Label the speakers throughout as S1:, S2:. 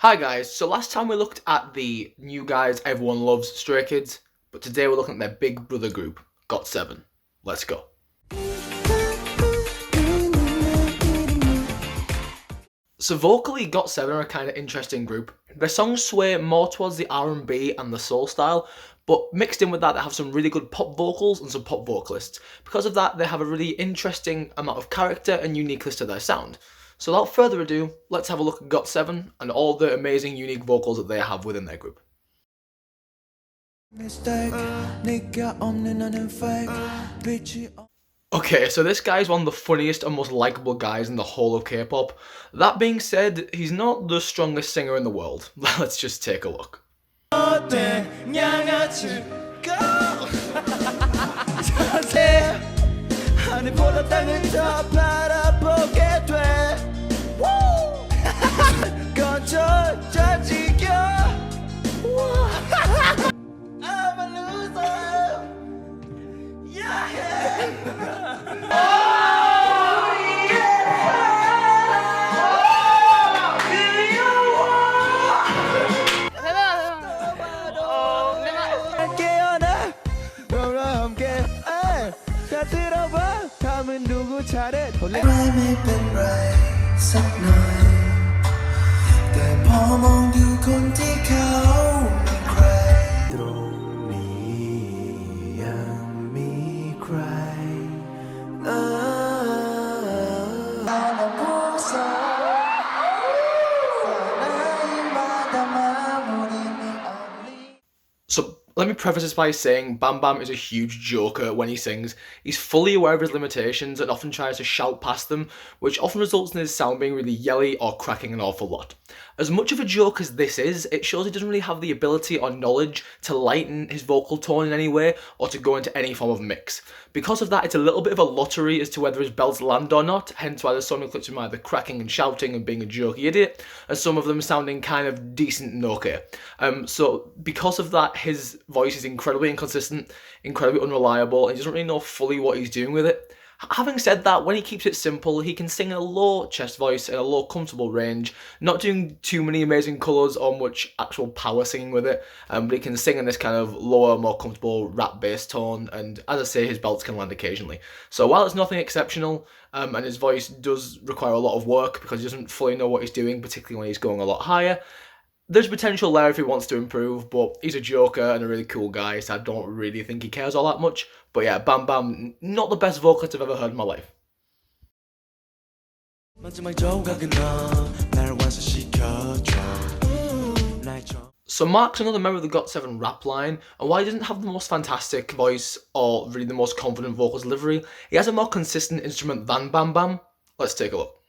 S1: Hi guys, so last time we looked at the new guys everyone loves, Stray Kids, but today we're looking at their big brother group, GOT7. Let's go. So vocally, GOT7 are a kind of interesting group. Their songs sway more towards the R&B and the soul style, but mixed in with that they have some really good pop vocals and some pop vocalists. Because of that, they have a really interesting amount of character and uniqueness to their sound. So without further ado, let's have a look at GOT7 and all the amazing unique vocals that they have within their group. Okay, so this guy is one of the funniest and most likable guys in the whole of K-pop. That being said, he's not the strongest singer in the world. Let's just take a look. So let me preface this by saying Bam Bam is a huge joker when he sings. He's fully aware of his limitations and often tries to shout past them, which often results in his sound being really yelly or cracking an awful lot. As much of a joke as this is, it shows he doesn't really have the ability or knowledge to lighten his vocal tone in any way or to go into any form of mix. Because of that, it's a little bit of a lottery as to whether his belts land or not, hence why there's some clips of him either cracking and shouting and being a jokey idiot, and some of them sounding kind of decent and okay. So because of that, his voice is incredibly inconsistent, incredibly unreliable, and he doesn't really know fully what he's doing with it. Having said that, when he keeps it simple, he can sing in a low chest voice in a low comfortable range, not doing too many amazing colours or much actual power singing with it, but he can sing in this kind of lower, more comfortable rap bass tone, and as I say, his belts can land occasionally. So while it's nothing exceptional, and his voice does require a lot of work because he doesn't fully know what he's doing, particularly when he's going a lot higher, there's potential there if he wants to improve, but he's a joker and a really cool guy, so I don't really think he cares all that much. But yeah, Bam Bam, not the best vocalist I've ever heard in my life. So Mark's another member of the GOT7 rap line, and while he doesn't have the most fantastic voice or really the most confident vocal delivery, he has a more consistent instrument than Bam Bam. Let's take a look.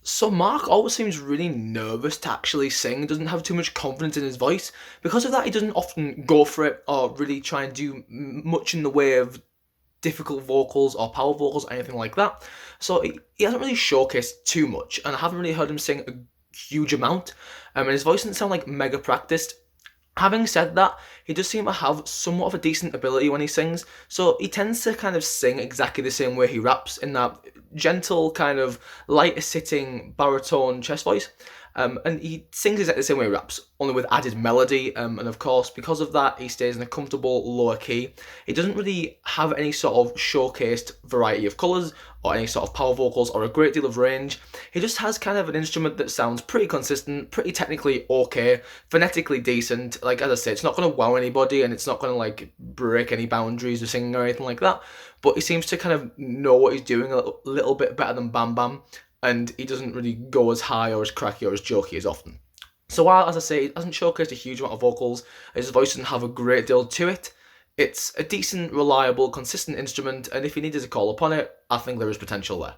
S1: So Mark always seems really nervous to actually sing, doesn't have too much confidence in his voice. Because of that, he doesn't often go for it or really try and do much in the way of difficult vocals or power vocals or anything like that. So he hasn't really showcased too much, and I haven't really heard him sing a huge amount, and his voice doesn't sound like mega practiced. Having said that, he does seem to have somewhat of a decent ability when he sings, so he tends to kind of sing exactly the same way he raps, in that gentle kind of lighter sitting baritone chest voice. And he sings exactly the same way he raps, only with added melody, and of course, because of that, he stays in a comfortable lower key. He doesn't really have any sort of showcased variety of colours, or any sort of power vocals, or a great deal of range. He just has kind of an instrument that sounds pretty consistent, pretty technically okay, phonetically decent. Like, as I say, it's not going to wow anybody, and it's not going to, like, break any boundaries of singing or anything like that, but he seems to kind of know what he's doing a little bit better than Bam Bam. and he doesn't really go as high or as cracky or as jokey as often. So while, as I say, it hasn't showcased a huge amount of vocals, his voice doesn't have a great deal to it, it's a decent, reliable, consistent instrument, and if he needed to call upon it, I think there is potential there.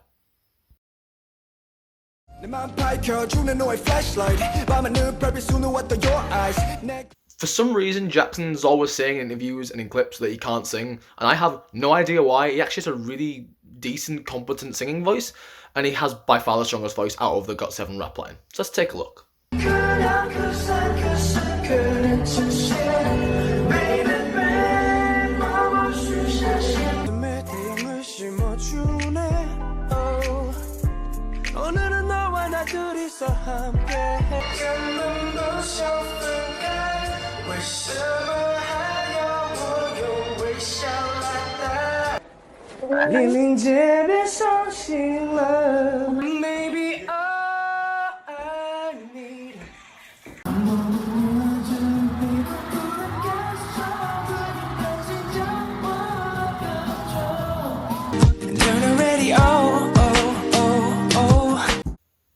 S1: For some reason, Jackson's always saying in interviews and in clips that he can't sing, and I have no idea why. He actually has a really decent, competent singing voice, and he has by far the strongest voice out of the GOT7 rap line. So let's take a look.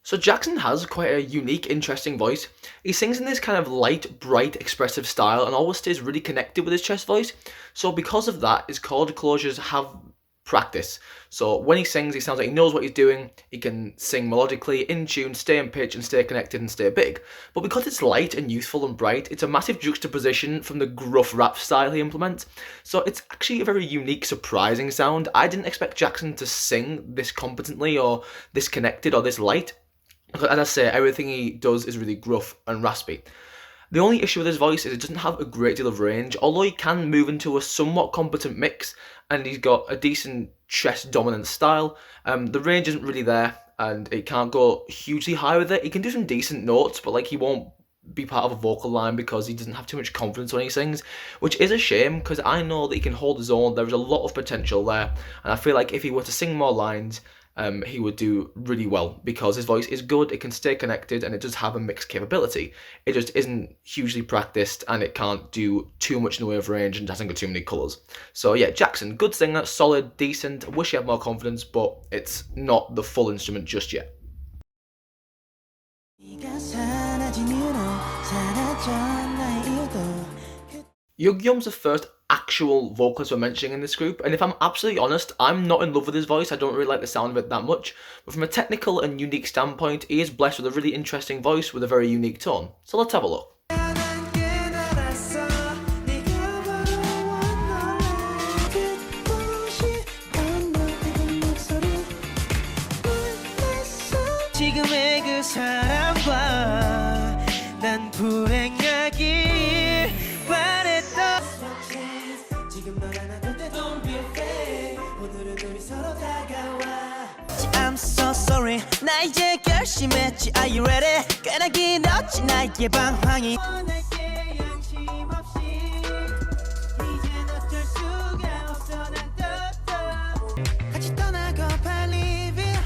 S1: So Jackson has quite a unique, interesting voice. He sings in this kind of light, bright, expressive style and always stays really connected with his chest voice. So because of that, his chord closures have practice. So when he sings, he sounds like he knows what he's doing. He can sing melodically, in tune, stay in pitch and stay connected and stay big. But because it's light and youthful and bright, it's a massive juxtaposition from the gruff rap style he implements. So it's actually a very unique, surprising sound. I didn't expect Jackson to sing this competently or this connected or this light. As I say, everything he does is really gruff and raspy. The only issue with his voice is it doesn't have a great deal of range, although he can move into a somewhat competent mix, and he's got a decent chest dominant style. The range isn't really there, and it can't go hugely high with it. He can do some decent notes, but like he won't be part of a vocal line because he doesn't have too much confidence when he sings, which is a shame because I know that he can hold his own. There is a lot of potential there, and I feel like if he were to sing more lines, he would do really well because his voice is good, it can stay connected, and it does have a mixed capability. It just isn't hugely practiced, and it can't do too much in the way of range and hasn't got too many colours. So yeah, Jackson, good singer, solid, decent. I wish he had more confidence, but it's not the full instrument just yet. Yugyeom's the first actual vocalist we're mentioning in this group, and if I'm absolutely honest, I'm not in love with his voice. I don't really like the sound of it that much, but from a technical and unique standpoint, he is blessed with a really interesting voice with a very unique tone. So let's have a look.
S2: I'm so sorry 나 이제 결심했지 Are you ready? 끈하기 넣지 나의 방황이 내게 양심 없이 이젠 어쩔 수가 없어 난 또 같이 떠나고 빨리 leave it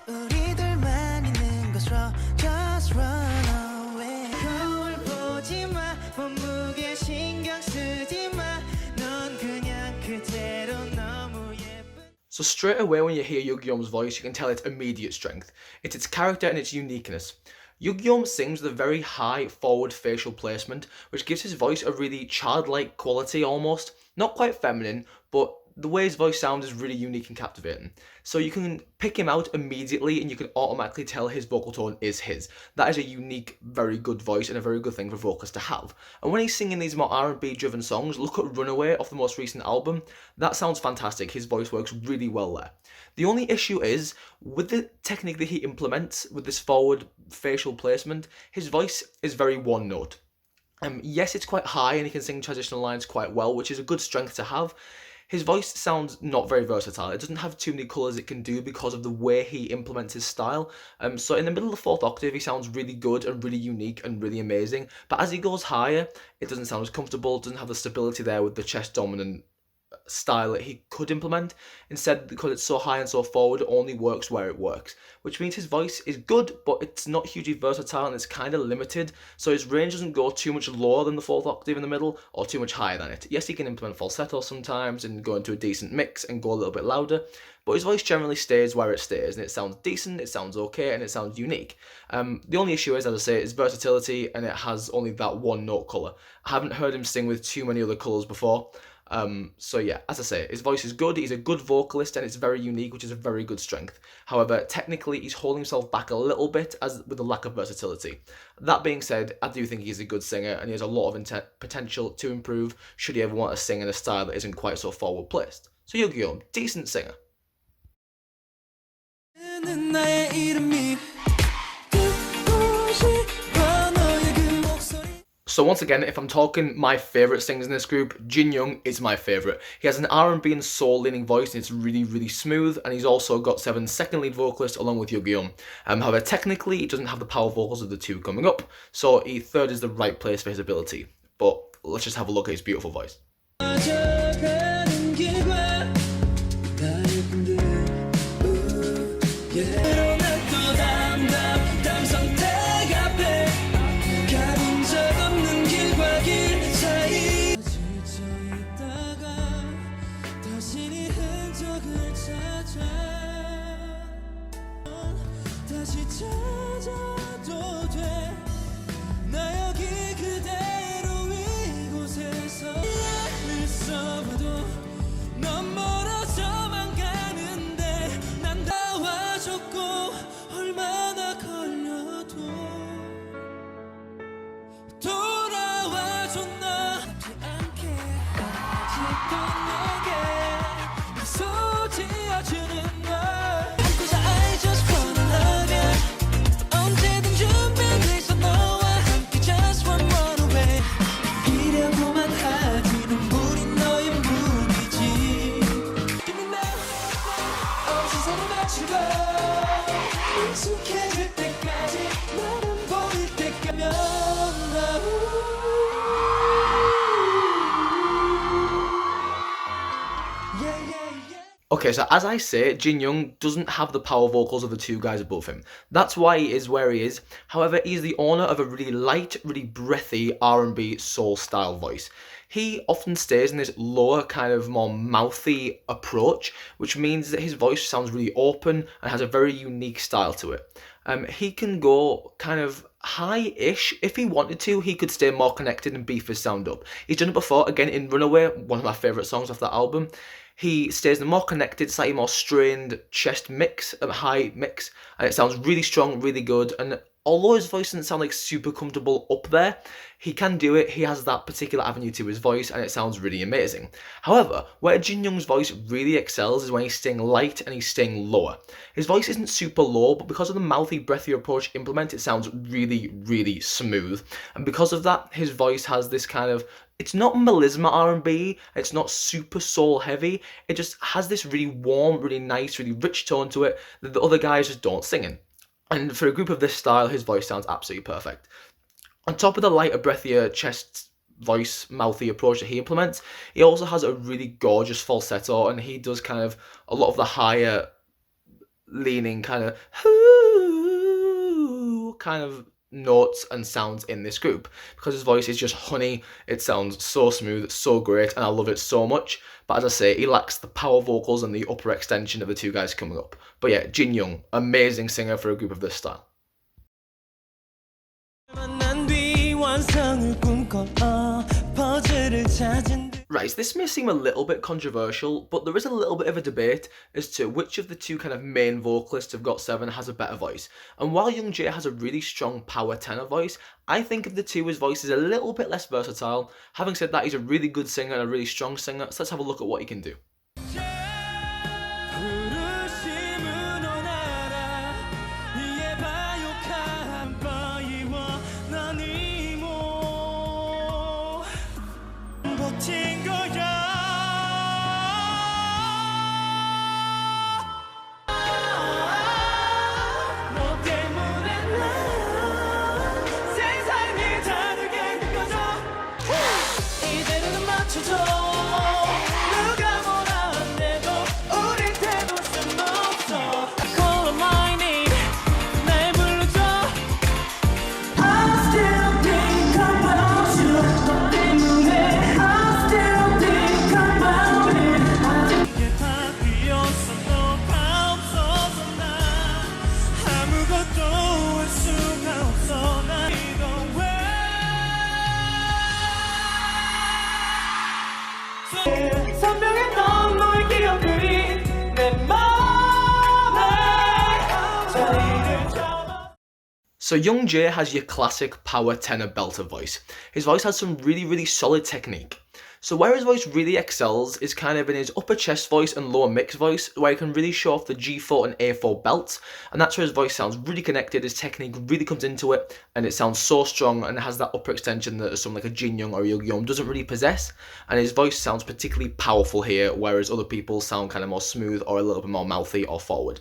S2: 우리들만 있는 곳으로 Just run away 거울 보지 마 몸무게 신경 쓰지 마 넌 그냥 그대로 너무 예쁜.
S1: So straight away when you hear Yugyeom's voice, you can tell its immediate strength. It's its character and its uniqueness. Yugyeom sings with a very high forward facial placement, which gives his voice a really childlike quality almost. Not quite feminine, but the way his voice sounds is really unique and captivating. So you can pick him out immediately and you can automatically tell his vocal tone is his. That is a unique, very good voice and a very good thing for vocalists to have. And when he's singing these more R&B driven songs, look at Runaway off the most recent album, that sounds fantastic. His voice works really well there. The only issue is, with the technique that he implements with this forward facial placement, his voice is very one note. Yes, it's quite high and he can sing transitional lines quite well, which is a good strength to have. His voice sounds not very versatile. It doesn't have too many colours it can do because of the way he implements his style. So in the middle of the fourth octave, he sounds really good and really unique and really amazing. But as he goes higher, it doesn't sound as comfortable, doesn't have the stability there with the chest dominant style that he could implement. Instead, because it's so high and so forward, it only works where it works, which means his voice is good, but it's not hugely versatile and it's kind of limited, so his range doesn't go too much lower than the 4th octave in the middle, or too much higher than it. Yes, he can implement falsetto sometimes and go into a decent mix and go a little bit louder, but his voice generally stays where it stays, and it sounds decent, it sounds okay, and it sounds unique. The only issue is, as I say, is versatility, and it has only that one note colour. I haven't heard him sing with too many other colours before. So yeah, as I say, his voice is good, he's a good vocalist, and it's very unique, which is a very good strength. However, technically, he's holding himself back a little bit with the lack of versatility. That being said, I do think he's a good singer, and he has a lot of potential to improve should he ever want to sing in a style that isn't quite so forward placed. So Yugyeom, decent singer. So once again, if I'm talking my favourite singers in this group, Jinyoung is my favourite. He has an R&B and soul leaning voice, and it's really, really smooth, and he's also GOT7's second lead vocalist along with Yugyeom. However, technically, he doesn't have the power vocals of the two coming up, so third is the right place for his ability. But let's just have a look at his beautiful voice. Okay, so as I say, Jinyoung doesn't have the power vocals of the two guys above him. That's why he is where he is. However, he's the owner of a really light, really breathy R&B soul style voice. He often stays in this lower, kind of more mouthy approach, which means that his voice sounds really open and has a very unique style to it. He can go kind of high-ish. If he wanted to, he could stay more connected and beef his sound up. He's done it before, again in Runaway, one of my favourite songs off that album. He stays the more connected, slightly more strained chest mix, high mix, and it sounds really strong, really good. And although his voice doesn't sound like super comfortable up there, he can do it. He has that particular avenue to his voice, and it sounds really amazing. However, where Jinyoung's voice really excels is when he's staying light and he's staying lower. His voice isn't super low, but because of the mouthy, breathy approach implemented, it sounds really, really smooth. And because of that, his voice has this kind of, it's not melisma R&B, it's not super soul heavy, it just has this really warm, really nice, really rich tone to it that the other guys just don't sing in. And for a group of this style, his voice sounds absolutely perfect. On top of the lighter, breathier chest voice, mouthy approach that he implements, he also has a really gorgeous falsetto, and he does kind of a lot of the higher leaning kind of notes and sounds in this group. Because his voice is just honey, it sounds so smooth, so great, and I love it so much. But as I say, he lacks the power vocals and the upper extension of the two guys coming up. But yeah, Jinyoung, amazing singer for a group of this style. Right, so this may seem a little bit controversial, but there is a little bit of a debate as to which of the two kind of main vocalists of GOT7 has a better voice. And while Youngjae has a really strong power tenor voice, I think of the two, his voice is a little bit less versatile. Having said that, he's a really good singer and a really strong singer, so let's have a look at what he can do. So Youngjae has your classic power tenor belter voice. His voice has some really solid technique. So where his voice really excels is kind of in his upper chest voice and lower mix voice, where he can really show off the G4 and A4 belts, and that's where his voice sounds really connected, his technique really comes into it, and it sounds so strong and has that upper extension that someone like a Jinyoung or a Yugyeom doesn't really possess, and his voice sounds particularly powerful here, whereas other people sound kind of more smooth or a little bit more mouthy or forward.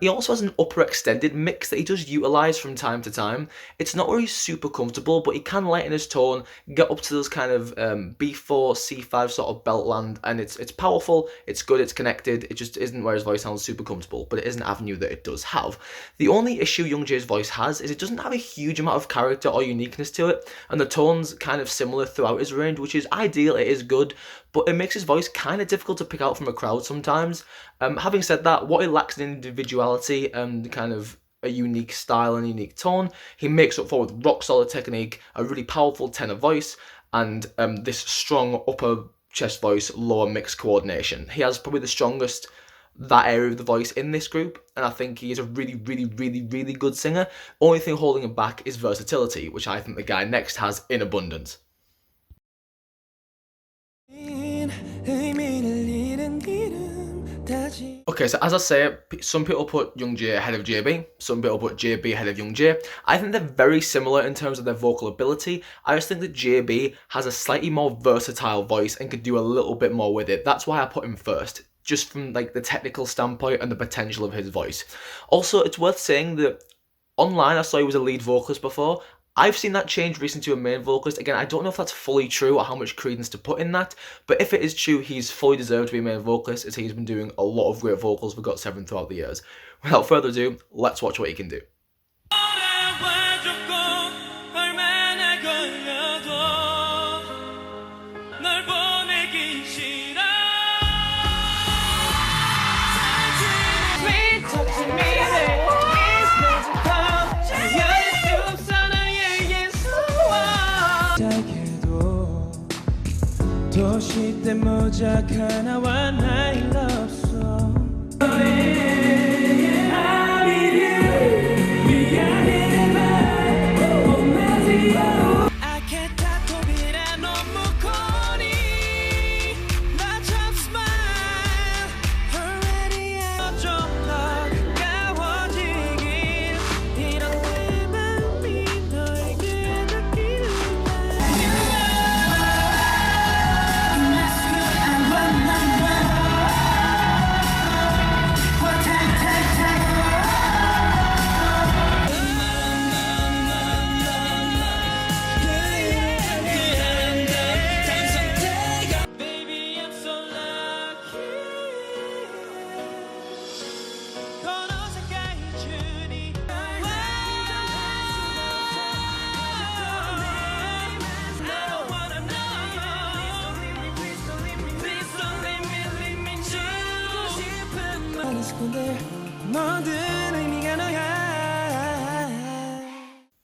S1: He also has an upper extended mix that he does utilise from time to time. It's not where he's super comfortable, but he can lighten his tone, get up to those kind of B4, C5 sort of belt land, and it's powerful, it's good, it's connected. It just isn't where his voice sounds super comfortable, but it is an avenue that it does have. The only issue Youngjae's voice has is it doesn't have a huge amount of character or uniqueness to it, and the tone's kind of similar throughout his range, which is ideal, it is good, but it makes his voice kind of difficult to pick out from a crowd sometimes. Having said that, what it lacks in individuality and kind of a unique style and unique tone, he makes up for with rock solid technique, a really powerful tenor voice, and this strong upper chest voice, lower mix coordination. He has probably the strongest that area of the voice in this group, and I think he is a really good singer. Only thing holding him back is versatility, which I think the guy next has in abundance. Okay, so as I say, some people put Youngjae ahead of JB, some people put JB ahead of Youngjae. I think they're very similar in terms of their vocal ability. I just think that JB has a slightly more versatile voice and could do a little bit more with it. That's why I put him first, just from like the technical standpoint and the potential of his voice. Also, it's worth saying that online I saw he was a lead vocalist before. I've seen that change recently to a main vocalist. Again, I don't know if that's fully true or how much credence to put in that, but if it is true, he's fully deserved to be a main vocalist, as he's been doing a lot of great vocals for GOT7 throughout the years. Without further ado, let's watch what he can do.
S2: 도시 때 모작 하나와 나일 없어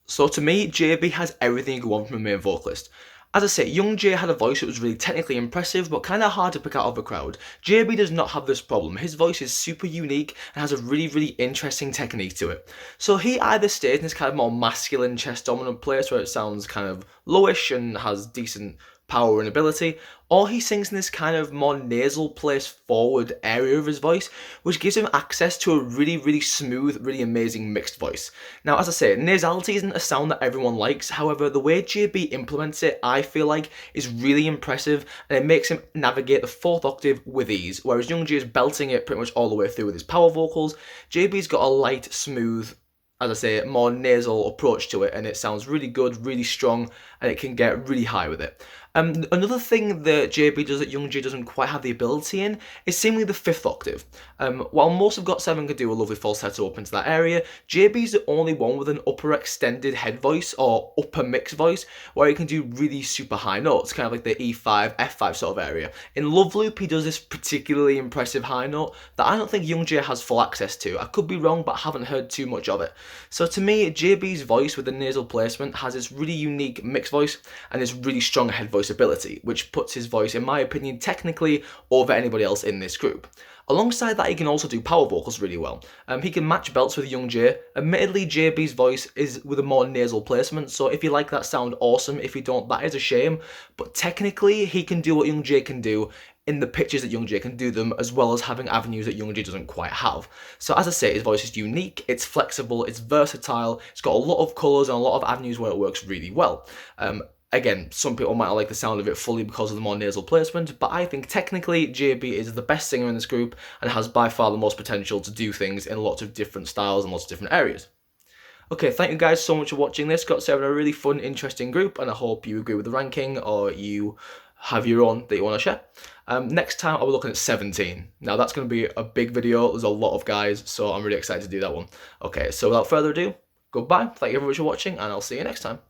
S1: So to me, JB has everything you want from a main vocalist. As I say, Youngjae had a voice that was really technically impressive, but kind of hard to pick out of a crowd. JB does not have this problem. His voice is super unique and has a really interesting technique to it. So he either stays in this kind of more masculine chest dominant place where it sounds kind of lowish and has decent power and ability, or he sings in this kind of more nasal place forward area of his voice, which gives him access to a really smooth, really amazing mixed voice. Now, as I say, nasality isn't a sound that everyone likes. However, the way JB implements it, I feel like, is really impressive, and it makes him navigate the 4th octave with ease, whereas Youngjae is belting it pretty much all the way through with his power vocals. JB's got a light, smooth, as I say, more nasal approach to it, and it sounds really good, really strong, and it can get really high with it. Another thing that JB does that Youngjae doesn't quite have the ability in is seemingly the 5th octave. While most of GOT7 can do a lovely falsetto up into that area, JB's the only one with an upper extended head voice or upper mix voice where he can do really super high notes, kind of like the E5, F5 sort of area. In Love Loop, he does this particularly impressive high note that I don't think Youngjae has full access to. I could be wrong, but I haven't heard too much of it. So to me, JB's voice with the nasal placement has this really unique mix voice and this really strong head voice voice ability, which puts his voice, in my opinion, technically over anybody else in this group. Alongside that, he can also do power vocals really well. He can match belts with Youngjae. Admittedly, JB's voice is with a more nasal placement, so if you like that sound, awesome. If you don't, that is a shame. But technically, he can do what Youngjae can do in the pitches that Youngjae can do them, as well as having avenues that Youngjae doesn't quite have. So as I say, his voice is unique, it's flexible, it's versatile, it's got a lot of colours and a lot of avenues where it works really well. Again, some people might not like the sound of it fully because of the more nasal placement, but I think technically JB is the best singer in this group and has by far the most potential to do things in lots of different styles and lots of different areas. Okay, thank you guys so much for watching this. GOT7 a really fun, interesting group, and I hope you agree with the ranking or you have your own that you want to share. Next time I'll be looking at 17. Now that's going to be a big video. There's a lot of guys, so I'm really excited to do that one. Okay, so without further ado, goodbye. Thank you very much for watching, and I'll see you next time.